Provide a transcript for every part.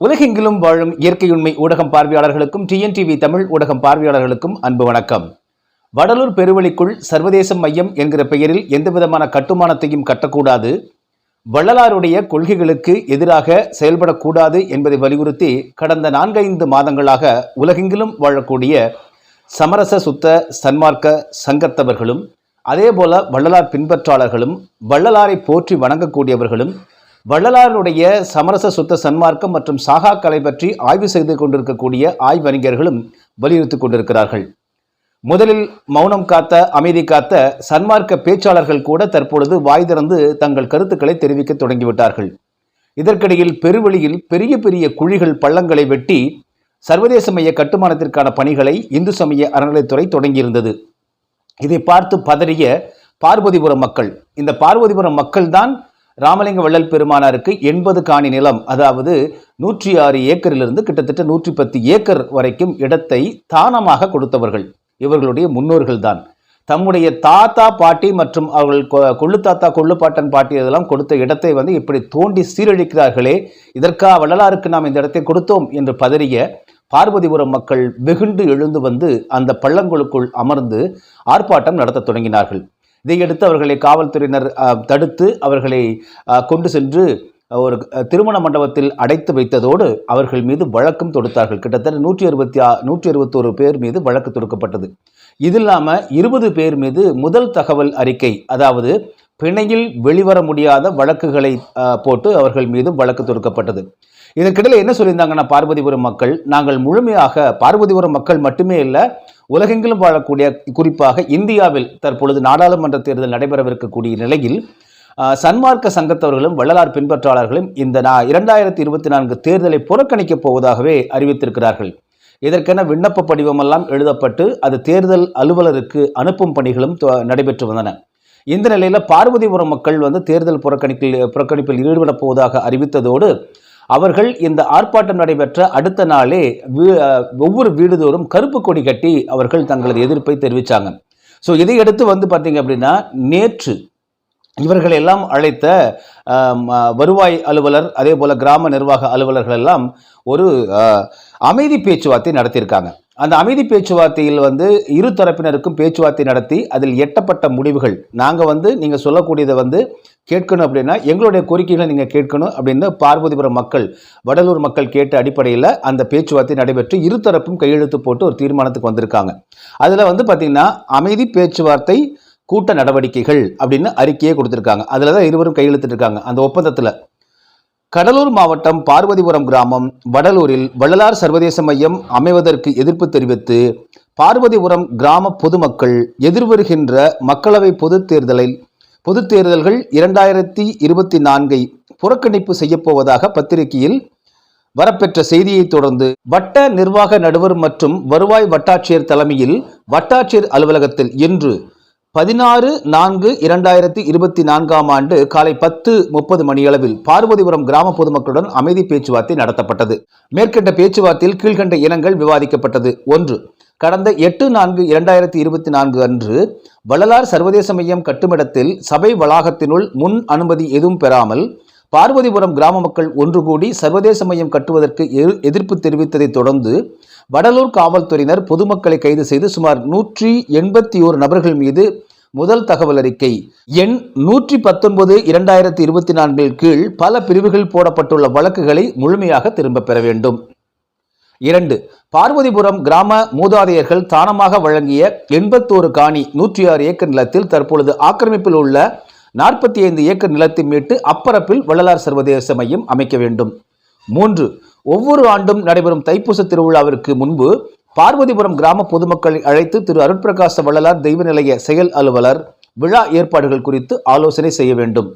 உலகெங்கிலும் வாழும் இயற்கையுண்மை ஊடகம் பார்வையாளர்களுக்கும் டிஎன்டிவி தமிழ் ஊடகம் பார்வையாளர்களுக்கும் அன்பு வணக்கம். வடலூர் பெருவழிக்குள் சர்வதேச மையம் என்கிற பெயரில் எந்தவிதமான கட்டுமானத்தையும் கட்டக்கூடாது, வள்ளலாருடைய கொள்கைகளுக்கு எதிராக செயல்படக்கூடாது என்பதை வலியுறுத்தி கடந்த 4-5 மாதங்களாக உலகெங்கிலும் வாழக்கூடிய சமரச சுத்த சன்மார்க்க சங்கத்தவர்களும் அதேபோல வள்ளலார் பின்பற்றாளர்களும் வள்ளலாரை போற்றி வணங்கக்கூடியவர்களும் வள்ளலாருடைய சமரச சுத்த சன்மார்க்கம் மற்றும் சாகா கலை பற்றி ஆய்வு செய்து கொண்டிருக்கக்கூடிய ஆய்வறிஞர்களும் வலியுறுத்தி கொண்டிருக்கிறார்கள். முதலில் மௌனம் காத்த, அமைதி காத்த சன்மார்க்க பேச்சாளர்கள் கூட தற்பொழுது வாய் திறந்து தங்கள் கருத்துக்களை தெரிவிக்க தொடங்கிவிட்டார்கள். இதற்கிடையில் பெருவெளியில் பெரிய பெரிய குழிகள், பள்ளங்களை வெட்டி சர்வதேச மைய கட்டுமானத்திற்கான பணிகளை இந்து சமய அறநிலைத்துறை தொடங்கியிருந்தது. இதை பார்த்து பதறிய பார்வதிபுரம் மக்கள், இந்த பார்வதிபுரம் மக்கள்தான் ராமலிங்க வள்ளல் பெருமானாருக்கு 80 காணி நிலம், அதாவது 106 ஏக்கரிலிருந்து கிட்டத்தட்ட 110 ஏக்கர் வரைக்கும் இடத்தை தானமாக கொடுத்தவர்கள். இவர்களுடைய முன்னோர்கள் தான் தம்முடைய தாத்தா பாட்டி மற்றும் அவர்கள் கொள்ளு தாத்தா கொள்ளு பாட்டன் பாட்டி இதெல்லாம் கொடுத்த இடத்தை இப்படி தோண்டி சீரழிக்கிறார்களே, இதற்காக வள்ளலாருக்கு நாம் இந்த இடத்தை கொடுத்தோம் என்று பதறிய பார்வதிபுரம் மக்கள் வெகுண்டு எழுந்து அந்த பள்ளங்களுக்குள் அமர்ந்து ஆர்ப்பாட்டம் நடத்த தொடங்கினார்கள். இதையடுத்து அவர்களை காவல்துறையினர் தடுத்து அவர்களை கொண்டு சென்று ஒரு திருமண மண்டபத்தில் அடைத்து வைத்ததோடு அவர்கள் மீது வழக்கும் தொடுத்தார்கள். கிட்டத்தட்ட 161 பேர் மீது வழக்கு தொடுக்கப்பட்டது. இது இல்லாமல் 20 பேர் மீது முதல் தகவல் அறிக்கை, அதாவது பிணையில் வெளிவர முடியாத வழக்குகளை போட்டு அவர்கள் மீது வழக்கு தொடுக்கப்பட்டது. இதற்கிடையில் என்ன சொல்லியிருந்தாங்கன்னா, பார்வதிபுரம் மக்கள், நாங்கள் முழுமையாக பார்வதிபுரம் மக்கள் மட்டுமே இல்லை, உலகெங்கிலும் வாழக்கூடிய, குறிப்பாக இந்தியாவில் தற்பொழுது நாடாளுமன்ற தேர்தல் நடைபெறவிருக்கக்கூடிய நிலையில் சன்மார்க்க சங்கத்தவர்களும் வள்ளலார் பின்பற்றாளர்களும் இந்த 2024 தேர்தலை புறக்கணிக்கப் போவதாகவே அறிவித்திருக்கிறார்கள். இதற்கென விண்ணப்ப படிவமெல்லாம் எழுதப்பட்டு அது தேர்தல் அலுவலருக்கு அனுப்பும் பணிகளும் நடைபெற்று வந்தன. இந்த நிலையில் பார்வதிபுரம் மக்கள் தேர்தல் புறக்கணிப்பில் ஈடுபட போவதாக அறிவித்ததோடு அவர்கள் இந்த ஆர்ப்பாட்டம் நடைபெற்ற அடுத்த நாளே ஒவ்வொரு வீடுதோறும் கருப்பு கொடி கட்டி அவர்கள் தங்களது எதிர்ப்பை தெரிவித்தாங்க. ஸோ இதையடுத்து பார்த்தீங்க அப்படின்னா, நேற்று இவர்கள் எல்லாம் அழைத்த வருவாய் அலுவலர், அதே போல கிராம நிர்வாக அலுவலர்கள் எல்லாம் ஒரு அமைதி பேச்சுவார்த்தை நடத்தியிருக்காங்க. அந்த அமைதி பேச்சுவார்த்தையில் இரு தரப்பினருக்கும் பேச்சுவார்த்தை நடத்தி அதில் எட்டப்பட்ட முடிவுகள், நாங்கள் நீங்கள் சொல்லக்கூடியதை கேட்கணும் அப்படின்னா எங்களுடைய கோரிக்கைகளை நீங்கள் கேட்கணும் அப்படின்னு பார்வதிபுரம் மக்கள், வடலூர் மக்கள் கேட்ட அடிப்படையில் அந்த பேச்சுவார்த்தை நடைபெற்று இருதரப்பும் கையெழுத்து போட்டு ஒரு தீர்மானத்துக்கு வந்திருக்காங்க. அதில் பார்த்தீங்கன்னா அமைதி பேச்சுவார்த்தை கூட்ட நடவடிக்கைகள் அப்படின்னு அறிக்கையே கொடுத்துருக்காங்க. அதில் தான் இருவரும் கையெழுத்திட்டிருக்காங்க. அந்த ஒப்பந்தத்தில் கடலூர் மாவட்டம் பார்வதிபுரம் கிராமம் வடலூரில் வள்ளலார் சர்வதேச மையம் அமைவதற்கு எதிர்ப்பு தெரிவித்து பார்வதிபுரம் கிராம பொதுமக்கள் எதிர்வருகின்ற மக்களவை பொதுத் தேர்தல்கள் 2024 புறக்கணிப்பு செய்யப்போவதாக பத்திரிகையில் வரப்பெற்ற செய்தியை தொடர்ந்து வட்ட நிர்வாக நடுவர் மற்றும் வருவாய் வட்டாட்சியர் தலைமையில் வட்டாட்சியர் அலுவலகத்தில் இன்று 16/4/2024 காலை 10:30 மணியளவில் பார்வதிபுரம் கிராம பொதுமக்களுடன் அமைதி பேச்சுவார்த்தை நடத்தப்பட்டது. மேற்கண்ட பேச்சுவார்த்தையில் கீழ்கண்ட இனங்கள் விவாதிக்கப்பட்டது. 1. கடந்த 8/4/2024 அன்று வள்ளலார் சர்வதேச மையம் கட்டுமிடத்தில் சபை வளாகத்தினுள் முன் அனுமதி எதுவும் பெறாமல் பார்வதிபுரம் கிராம மக்கள் ஒன்று கூடி சர்வதேச மையம் கட்டுவதற்கு எதிர்ப்பு தெரிவித்ததை தொடர்ந்து வடலூர் காவல்துறையினர் பொதுமக்களை கைது செய்து சுமார் 181 நபர்கள் மீது முதல் தகவல் அறிக்கை எண் 119/2024 கீழ் பல பிரிவுகள் போடப்பட்டுள்ள வழக்குகளை முழுமையாக திரும்ப பெற வேண்டும். 2. பார்வதிபுரம் கிராம மூதாதையர்கள் தானமாக வழங்கிய 81 காணி 106 ஏக்கர் நிலத்தில் தற்பொழுது ஆக்கிரமிப்பில் உள்ள 45 ஏக்கர் நிலத்தை மீட்டு அப்பரப்பில் வள்ளலார் சர்வதேச மையம் அமைக்க வேண்டும். 3. ஒவ்வொரு ஆண்டும் நடைபெறும் தைப்பூச திருவிழாவிற்கு முன்பு பார்வதிபுரம் கிராம பொதுமக்களை அழைத்து திரு அருட்பிரகாச வள்ளலார் தெய்வ நிலைய செயல் அலுவலர் விழா ஏற்பாடுகள் குறித்து ஆலோசனை செய்ய வேண்டும்.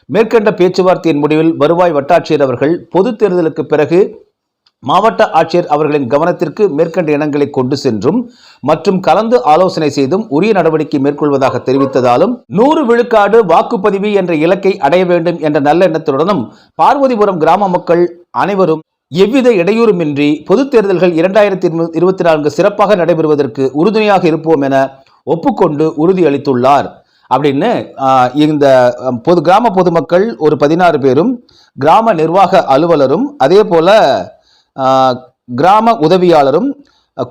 மேற்கண்ட பேச்சுவார்த்தையின் முடிவில் வருவாய் வட்டாட்சியர் அவர்கள் பொது தேர்தலுக்கு பிறகு மாவட்ட ஆட்சியர் அவர்களின் கவனத்திற்கு மேற்கண்ட இனங்களை கொண்டு சென்றும் மற்றும் கலந்து ஆலோசனை செய்தும் உரிய நடவடிக்கை மேற்கொள்வதாக தெரிவித்ததாலும் 100 விழுக்காடு வாக்குப்பதிவு என்ற இலக்கை அடைய வேண்டும் என்ற நல்ல எண்ணத்துடனும் பார்வதிபுரம் கிராம மக்கள் அனைவரும் எவ்வித இடையூறுமின்றி பொது தேர்தல்கள் 2024 சிறப்பாக நடைபெறுவதற்கு உறுதுணையாக இருப்போம் என ஒப்புக்கொண்டு உறுதியளித்துள்ளார். அப்படின்னு இந்த கிராம பொதுமக்கள் ஒரு 16 பேரும், கிராம நிர்வாக அலுவலரும், அதே போல கிராம உதவியாளரும்,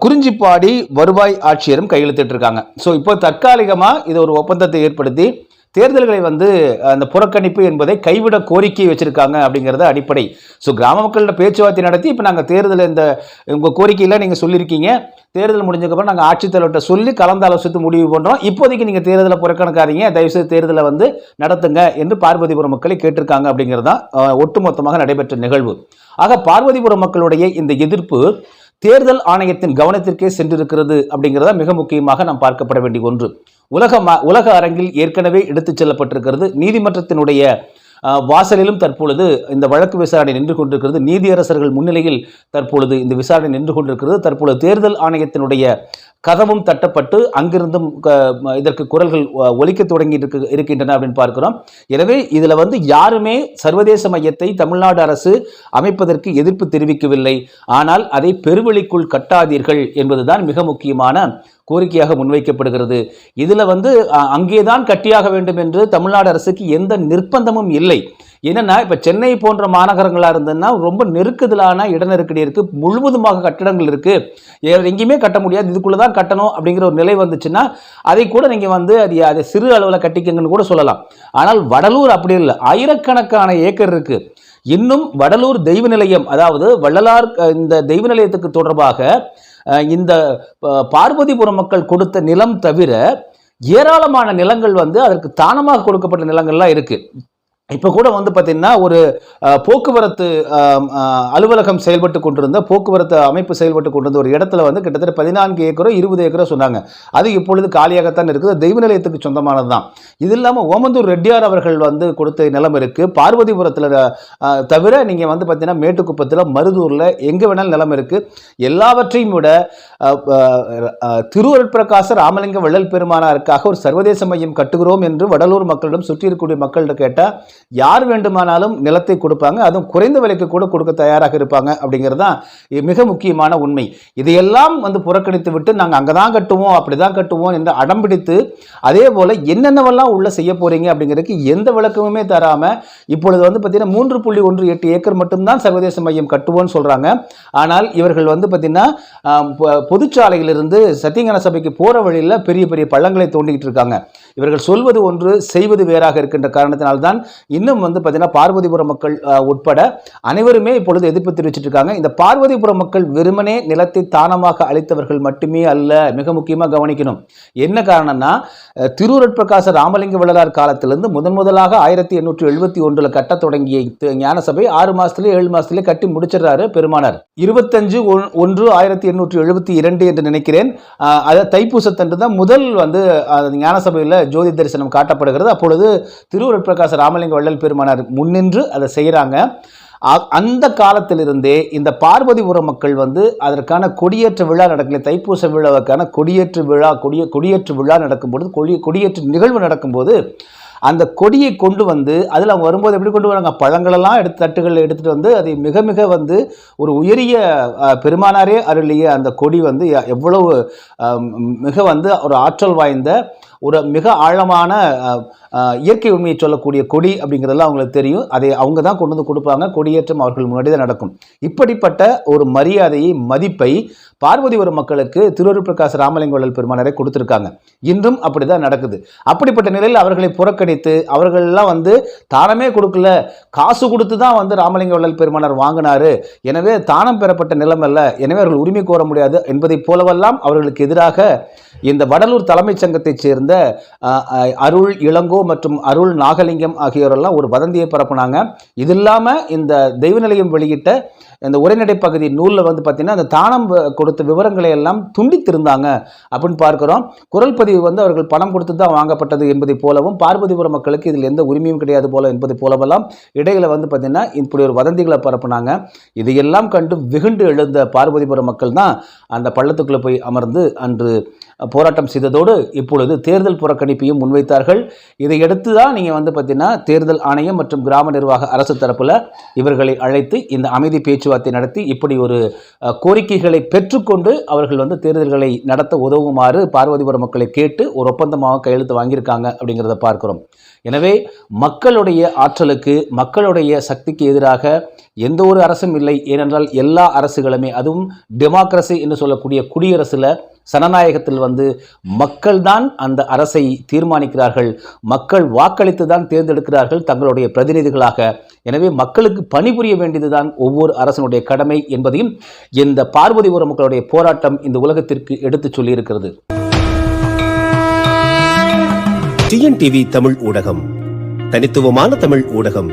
குறிஞ்சிப்பாடி வருவாய் ஆட்சியரும் கையெழுத்திட்டிருக்காங்க. ஸோ இப்போ தற்காலிகமாக இது ஒரு ஒப்பந்தத்தை ஏற்படுத்தி தேர்தல்களை அந்த புறக்கணிப்பு என்பதை கைவிட கோரிக்கை வச்சிருக்காங்க அப்படிங்கிறத அடிப்படை. ஸோ கிராம மக்கள்கிட்ட பேச்சுவார்த்தை நடத்தி இப்போ நாங்கள் தேர்தல் உங்கள் கோரிக்கையில் நீங்கள் சொல்லியிருக்கீங்க, தேர்தல் முடிஞ்சதுக்கப்புறம் நாங்கள் ஆட்சித்தலைவர்கிட்ட சொல்லி கலந்து ஆலோசித்து முடிவு பண்ணுறோம், இப்போதைக்கு நீங்கள் தேர்தலை புறக்கணிக்காதீங்க, தயவுசெய்து தேர்தலை நடத்துங்க என்று பார்வதிபுரம் மக்களை கேட்டிருக்காங்க அப்படிங்கிறது தான் ஒட்டுமொத்தமாக நடைபெற்ற நிகழ்வு. ஆக பார்வதிபுரம் மக்களுடைய இந்த எதிர்ப்பு தேர்தல் ஆணையத்தின் கவனத்திற்கே சென்றிருக்கிறது அப்படிங்கிறதா மிக முக்கியமாக நாம் பார்க்கப்பட வேண்டிய ஒன்று. உலக அரங்கில் ஏற்கனவே எடுத்துச் செல்லப்பட்டிருக்கிறது. நீதிமன்றத்தினுடைய வாசலிலும் தற்பொழுது இந்த வழக்கு விசாரணை நின்று கொண்டிருக்கிறது. நீதியரசர்கள் முன்னிலையில் தற்பொழுது இந்த விசாரணை நின்று கொண்டிருக்கிறது. தற்பொழுது தேர்தல் ஆணையத்தினுடைய கதவும் தட்டப்பட்டு அங்கிருந்தும் இதற்கு குரல்கள் ஒலிக்க தொடங்கி இருக்கின்றன அப்படின்னு பார்க்கிறோம். எனவே இதுல யாருமே சர்வதேச மையத்தை தமிழ்நாடு அரசு அமைப்பதற்கு எதிர்ப்பு தெரிவிக்கவில்லை. ஆனால் அதை பெருவெளிக்குள் கட்டாதீர்கள் என்பதுதான் மிக முக்கியமான கோரிக்கையாக முன்வைக்கப்படுகிறது. இதுல அங்கேதான் கட்டியாக வேண்டும் என்று தமிழ்நாடு அரசுக்கு எந்த நிர்பந்தமும் இல்லை. என்னன்னா இப்ப சென்னை போன்ற மாநகரங்களா இருந்ததுன்னா ரொம்ப நெருக்குதலான இட நெருக்கடி இருக்கு, முழுவதுமாக கட்டடங்கள் இருக்கு, எங்கேயுமே கட்ட முடியாது, இதுக்குள்ளதான் கட்டணும் அப்படிங்கிற ஒரு நிலை வந்துச்சுன்னா அதை கூட நீங்க அதை சிறு அளவில் கட்டிக்கங்கன்னு கூட சொல்லலாம். ஆனால் வடலூர் அப்படி இல்லை, ஆயிரக்கணக்கான ஏக்கர் இருக்கு. இன்னும் வடலூர் தெய்வ நிலையம், அதாவது வள்ளலார் இந்த தெய்வ நிலையத்துக்கு தொடர்பாக இந்த பார்வதிபுரம் மக்கள் கொடுத்த நிலம் தவிர ஏராளமான நிலங்கள் அதற்கு தானமாக கொடுக்கப்பட்ட நிலங்கள்லாம் இருக்கு. இப்போ கூட பார்த்தீங்கன்னா ஒரு போக்குவரத்து அலுவலகம் செயல்பட்டு கொண்டிருந்த, போக்குவரத்து அமைப்பு செயல்பட்டு கொண்டிருந்த ஒரு இடத்துல கிட்டத்தட்ட 14 ஏக்கரோ 20 ஏக்கரோ சொன்னாங்க. அது இப்பொழுது காலியாகத்தான் இருக்குது, தெய்வ நிலையத்துக்கு சொந்தமானது தான். இது இல்லாமல் ஓமந்தூர் ரெட்டியார் அவர்கள் கொடுத்த நிலம் இருக்கு. பார்வதிபுரத்தில் தவிர நீங்கள் பார்த்தீங்கன்னா மேட்டுக்குப்பத்தில், மருதூரில் எங்கே வேணாலும் நிலம் இருக்கு. எல்லாவற்றையும் விட திருவருட்பிரகாச ராமலிங்க வள்ளல் பெருமானாருக்காக ஒரு சர்வதேச மையம் கட்டுகிறோம் என்று வடலூர் மக்களிடம் சுற்றி இருக்கக்கூடிய மக்கள்கிட்ட கேட்டால் யார் வேண்டுமானாலும் நிலத்தை கொடுப்பாங்க, அதுவும் குறைந்த விலைக்கு கூட கொடுக்க தயாராக இருப்பாங்க அப்படிங்கிறது தான் மிக முக்கியமான உண்மை. இதையெல்லாம் புறக்கணித்து விட்டு நாங்கள் அங்கதான் கட்டுவோம் அப்படிதான் கட்டுவோம் என்று அடம்பிடித்து, அதே போல என்னென்னவெல்லாம் உள்ள செய்ய போறீங்க அப்படிங்கிறதுக்கு எந்த விளக்கமுமே தராம இப்பொழுது பார்த்தீங்கன்னா 3.18 ஏக்கர் மட்டும்தான் சர்வதேச மையம் கட்டுவோம்னு சொல்றாங்க. ஆனால் இவர்கள் பார்த்தீங்கன்னா பொதுச்சாலையிலிருந்து சத்தியஞான சபைக்கு போற வழியில் பெரிய பெரிய பள்ளங்களை தோண்டிக்கிட்டு இருக்காங்க. இவர்கள் சொல்வது ஒன்று, செய்வது வேறாக இருக்கின்ற காரணத்தினால்தான் இன்னும் பார்த்தீங்கன்னா பார்வதிபுரம் மக்கள் உட்பட அனைவருமே இப்பொழுது எதிர்ப்பு தெரிவிச்சிட்டு இருக்காங்க. இந்த பார்வதிபுரம் மக்கள் வெறுமனே நிலத்தை தானமாக அளித்தவர்கள் மட்டுமே அல்ல. மிக முக்கியமாக கவனிக்கணும். என்ன காரணம்னா, திருவருட்பிரகாச ராமலிங்க வள்ளலார் காலத்திலிருந்து முதலாக 1871 கட்ட தொடங்கிய ஞானசபை 6 மாசத்திலே 7 மாசத்திலே கட்டி முடிச்சிடறாரு பெருமானார். 25/1/1872 என்று நினைக்கிறேன். அதாவது தைப்பூசத்தன்று தான் முதல் ஞானசபையில் ஜோதி தரிசனம் காட்டப்படுகிறது. அப்பொழுது திருவருட்பிரகாச ராமலிங்க வள்ளல் பெருமானார் முன்னின்று அதை செய்கிறாங்க. அந்த காலத்திலிருந்தே இந்த பார்வதிபுரம் மக்கள் அதற்கான கொடியேற்ற விழா நடக்கல, தைப்பூச விழாவுக்கான கொடியேற்று விழா நடக்கும்போது, கொடியேற்று நிகழ்வு நடக்கும்போது அந்த கொடியை கொண்டு அதில் அவங்க வரும்போது எப்படி கொண்டு வராங்க, பழங்களெல்லாம் தட்டுகளில் எடுத்துகிட்டு அதை மிக மிக ஒரு உயரிய பெருமானாரே அருளிய அந்த கொடி எவ்வளவு மிக ஒரு ஆற்றல் வாய்ந்த ஒரு மிக ஆழமான இயற்கை உண்மையை சொல்லக்கூடிய கொடி அப்படிங்கிறதெல்லாம் அவங்களுக்கு தெரியும். அதை அவங்க தான் கொண்டு கொடுப்பாங்க. கொடியேற்றம் அவர்கள் முன்னாடி தான் நடக்கும். இப்படிப்பட்ட ஒரு மரியாதையை, மதிப்பை பார்வதிபுரம் மக்களுக்கு திருவருட்பிரகாச ராமலிங்க வள்ளல் பெருமானாரை கொடுத்துருக்காங்க. இன்றும் அப்படிதான் நடக்குது. அப்படிப்பட்ட நிலையில் அவர்களை புறக்கணித்து, அவர்கள்லாம் தானமே கொடுக்கல, காசு கொடுத்து தான் ராமலிங்க வள்ளல் பெருமானார் வாங்கினாரு, எனவே தானம் பெறப்பட்ட நிலம் அல்ல, எனவே அவர்கள் உரிமை கோர முடியாது என்பதை போலவெல்லாம் அவர்களுக்கு எதிராக இந்த வடலூர் தலைமைச் சங்கத்தைச் சேர்ந்த அருள் இளங்கோ மற்றும் அருள் நாகலிங்கம் ஆகியோரெல்லாம் ஒரு வதந்தியை பரப்புனாங்க. இது இல்லாமல் இந்த தெய்வ நிலையம் வெளியிட்ட இந்த உரைநடை பகுதி நூலில் பார்த்தீங்கன்னா அந்த தானம் கொடுத்த விவரங்களை எல்லாம் துண்டித்திருந்தாங்க அப்படின்னு பார்க்கிறோம். குரல் பதிவு அவர்கள் பணம் கொடுத்து தான் வாங்கப்பட்டது என்பதை போலவும், பார்வதிபுரம் மக்களுக்கு இதில் எந்த உரிமையும் கிடையாது போல என்பதை போலவெல்லாம் இடையில பார்த்தீங்கன்னா இப்படி ஒரு வதந்திகளை பரப்புனாங்க. இதையெல்லாம் கண்டு வெகுண்டு எழுந்த பார்வதிபுரம் மக்கள் தான் அந்த பள்ளத்துக்குள்ளே போய் அமர்ந்து அன்று போராட்டம் செய்ததோடு இப்பொழுது தேர்தல் புறக்கணிப்பையும் முன்வைத்தார்கள். இதையடுத்து தான் நீங்கள் பார்த்தீங்கன்னா தேர்தல் ஆணையம் மற்றும் கிராம நிர்வாக அரசு தரப்பில் இவர்களை அழைத்து இந்த அமைதி பேச்சுவார்த்தை நடத்தி இப்படி ஒரு கோரிக்கைகளை பெற்றுக்கொண்டு அவர்கள் தேர்தல்களை நடத்த உதவுமாறு பார்வதிபுரம் மக்களை கேட்டு ஒரு ஒப்பந்தமாக கையெழுத்து வாங்கியிருக்காங்க அப்படிங்கிறத பார்க்கிறோம். எனவே மக்களுடைய ஆற்றலுக்கு, மக்களுடைய சக்திக்கு எதிராக எந்த ஒரு அரசும் இல்லை. ஏனென்றால் எல்லா அரசுகளுமே, அதுவும் டெமோக்ரஸி என்று சொல்லக்கூடிய குடியரசில், சனநாயகத்தில் மக்கள் தான் அந்த அரசை தீர்மானிக்கிறார்கள். மக்கள் வாக்களித்து தான் தேர்ந்தெடுக்கிறார்கள் தங்களுடைய பிரதிநிதிகளாக. எனவே மக்களுக்கு பணிபுரிய வேண்டியதுதான் ஒவ்வொரு அரசனுடைய கடமை என்பதையும் இந்த பார்வதிபுரம் மக்களுடைய போராட்டம் இந்த உலகத்திற்கு எடுத்துச் சொல்லியிருக்கிறது. டிஎன்டிவி தமிழ் ஊடகம், தனித்துவமான தமிழ் ஊடகம்.